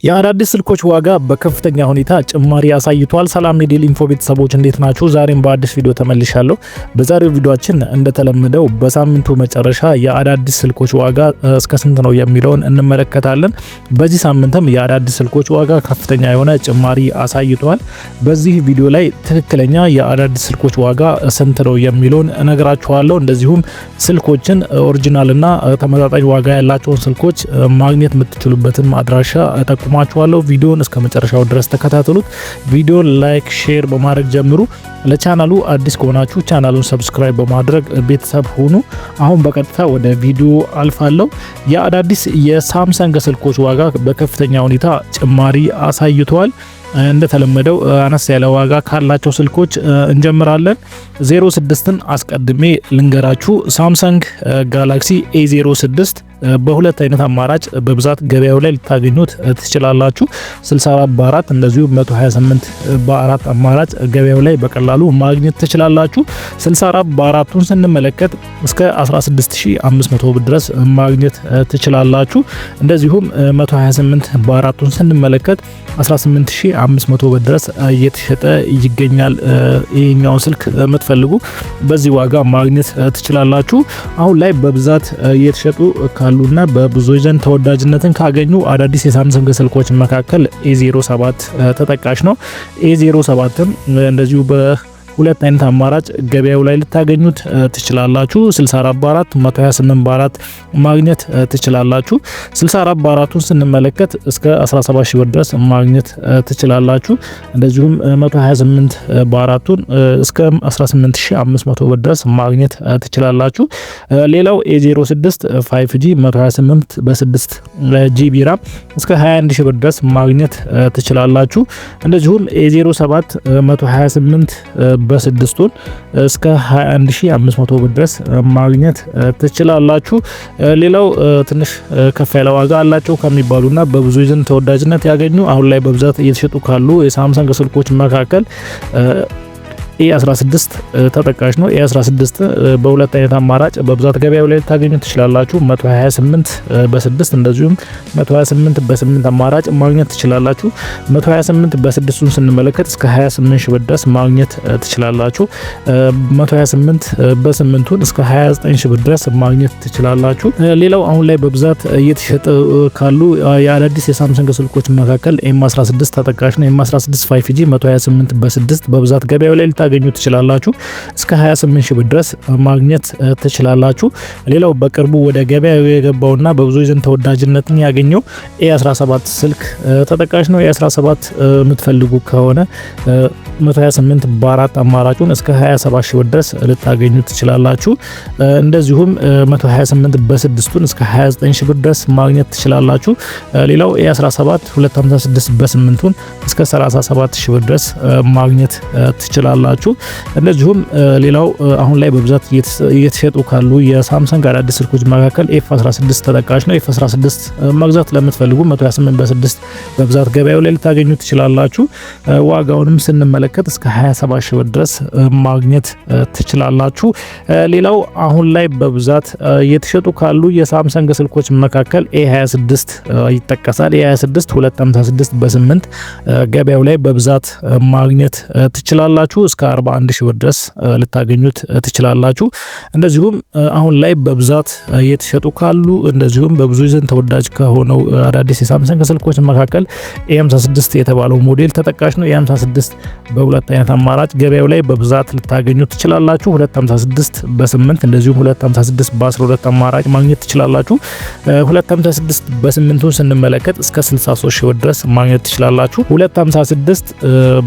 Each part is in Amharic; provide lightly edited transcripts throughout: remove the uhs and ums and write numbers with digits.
የአዳዲስ ስልኮች ዋጋ በከፍተኛ ሁኔታ ጭማሪ አሳይቷል። ሰላም የዴሊ ኢንፎ ቤተሰቦች እንዴት ናችሁ? ዛሬም በአዲስ ቪዲዮ ተመልሻለሁ። በዛሬው ቪዲዮአችን እንደተለመደው በሳምንቱ መጨረሻ የአዳዲስ ስልኮች ዋጋ እስከ ስንት ነው የሚለውን እንመለከታለን። በዚህ ሳምንትም የአዳዲስ ስልኮች ዋጋ ከፍተኛ የሆነ ጭማሪ አሳይቷል። በዚህ ቪዲዮ ላይ ትክክለኛ የአዳዲስ ስልኮች ዋጋ ስንት ነው የሚለውን እነግራችኋለሁ። እንደዚሁም ስልኮችን ኦሪጂናልና ተመጣጣኝ ዋጋ ያላቸውን ስልኮች ማግኘት የምትችሉበትን አድራሻ ማችኋለሁ። ቪዲዮን እስከ መጨረሻው ድረስ ተከታተሉት። ቪዲዮን ላይክ፣ ሼር በማድረግ ጀምሩ። ለቻናሉ አዲስ ከሆናችሁ ቻናሉን ሰብስክራይብ በማድረግ ቤተሰብ ሁኑ። አሁን በቀጥታ ወደ ቪዲዮ አልፋለሁ። የአዳዲስ የሳምሰንግ ስልኮች ዋጋ በከፍተኛ ሁኔታ ጭማሪ አሳይቷል። እንደተለመደው አነስ ያለ ዋጋ ካላቸው ስልኮች እንጀምራለን። 06ን አስቀድሜ ልንገራችሁ። ሳምሰንግ ጋላክሲ A06 በሁለት አይነት አማራጭ በብዛት ገበያው ላይ ልታገኙት ትችላላችሁ። 64 በ4 እንደዚሁ 128 በ4 አማራጭ ገበያው ላይ በቀላሉ ማግኘት ትችላላችሁ። 64 በ4ቱን ስንመለከት እስከ 16500 ብር ድረስ ማግኘት ትችላላችሁ። እንደዚሁም 128 በ4ቱን ስንመለከት 18500 ብር ድረስ እየተሸጠ ይገኛል። ይሄኛውን ስልክ የምትፈልጉ በዚህ ዋጋ ማግኘት ትችላላችሁ። አሁን ላይ በብዛት እየተሸጡ ካሉና በብዙዎች ዘንድ ተወዳጅነትን ካገኙ አዳዲስ የሳምሰንግ ስልኮች መካከል A07 ተጠቃሽ ነው። A07ም እንደዚሁ ሁለት አይነት አማራጭ ገበያው ላይ ልታገኙት ትችላላችሁ። 64 በ4 128 በ4 ማግኘት ትችላላችሁ። 64 በ4ቱን ስንመለከት እስከ 17000 ብር ድረስ ማግኘት ትችላላችሁ። እንደዚሁም 128 በ4ቱን እስከ 18500 ብር ድረስ ማግኘት ትችላላችሁ። ሌላው A06 5G 128 በ6 GB RAM እስከ 21000 ብር ድረስ ማግኘት ትችላላችሁ። እንደዚሁም A07 128 በ6ቱን እስከ 21500 ብር ድረስ ማግኘት ትችላላችሁ። ሌላው ትንሽ ከፍ ያለ ዋጋ አላቸው ከሚባሉና በብዙ ዘንድ ተወዳጅነት ያገኙ አሁን ላይ በብዛት እየተሸጡ ካሉ የሳምሰንግ ስልኮች መካከል A16 ተጠቃሽ ነው። A16 በሁለት አይነት አማራጭ በብዛት ገበያው ላይ ልታገኙ ትችላላችሁ። 128 በ6 እንደዚሁም 128 በ8 አማራጭ ማግኘት ትችላላችሁ። 128 በ6ቱን ስንመለከት እስከ 28000 ብር ድረስ ማግኘት ትችላላችሁ። 128 በ8ቱን እስከ 29000 ብር ድረስ ማግኘት ትችላላችሁ። ሌላው አሁን ላይ በብዛት እየተሸጠ ካሉ የአዳዲስ የሳምሰንግ ስልኮች መካከል M16 ተጠቃሽ ነው። M16 5G 128 በ6 በብዛት ገበያው ላይ ታገኙ ትችላላችሁ። እስከ 28000 ብር ድረስ ማግኘት ትችላላችሁ። ሌላው በቅርቡ ወደ ገበያው የገባውና በብዙ ዘንድ ተወዳጅነትን ያገኘው A17 ስልክ ተጠቃሽ ነው። A17 የምትፈልጉ ከሆነ 128 በ4 አማራጩን እስከ 27000 ብር ድረስ ልታገኙ ትችላላችሁ። እንደዚሁም 128 በ6ቱን እስከ 29000 ብር ድረስ ማግኘት ትችላላችሁ። ሌላው A17 256 በ8ቱን እስከ 37000 ብር ድረስ ማግኘት ትችላላችሁ። እንደዚሁም ሌላው አሁን ላይ በብዛት እየተሸጡ ካሉ የሳምሰንግ አዳዲስ ስልኮች መካከል F16 ተጠቃሽ ነው። F16 መግዛት ለምትፈልጉ 128 በ6 በብዛት ገበያው ላይ ልታገኙ ትችላላችሁ። ዋጋውንም ስንመለከት እስከ 27000 ብር ድረስ ማግኘት ትችላላችሁ። ሌላው አሁን ላይ በብዛት እየተሸጡ ካሉ የሳምሰንግ ስልኮች መካከል A26 ይጠቀሳል። A26 256 በ8 ገበያው ላይ በብዛት ማግኘት ትችላላችሁ። እስከ 41000 ብር ድረስ ልታገኙት ትችላላችሁ። እንደዚሁም አሁን ላይ በብዛት እየተሸጡ ካሉ እንደዚሁም በብዙ ዘንድ ተወዳጅ ከሆነው አዳዲስ የሳምሰንግ ስልኮች መካከል A56 የተባለው ሞዴል ተጠቃሽ ነው። A56 በሁለት አይነት አማራጭ ገበያው ላይ በብዛት ልታገኙት ትችላላችሁ። 256 በ8 እንደዚሁም 256 በ12 አማራጭ ማግኘት ትችላላችሁ። 256 በ8ቱን ስንመለከት እስከ 63000 ብር ድረስ ማግኘት ትችላላችሁ። 256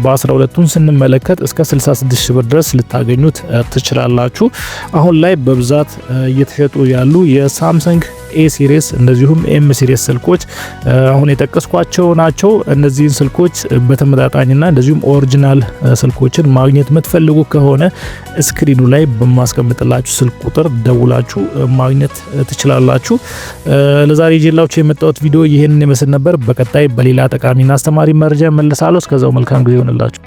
በ12ቱን ስንመለከት እስከ 66000 ብር ድረስ ልታገኙት ትችላላችሁ። አሁን ላይ በብዛት እየተሸጡ ያሉ የሳምሰንግ A ሲሪስ እንደዚሁም M ሲሪስ ስልኮች አሁን የጠቀስኳቸው ናቸው። እነዚህን ስልኮች በተመጣጣኝና እንደዚሁም ኦሪጂናል ስልኮችን ማግኘት የምትፈልጉ ከሆነ ስክሪኑ ላይ በማስቀምጥላችሁ ስልክ ቁጥር ደውላችሁ ማግኘት ትችላላችሁ። ለዛሬ ይዤላችሁ የመጣሁት ቪዲዮ ይሄንን ይመስል ነበር። በቀጣይ በሌላ ጠቃሚና አስተማሪ መረጃ እመለሳለሁ። እስከዛው መልካም ጊዜ ይሆንላችሁ።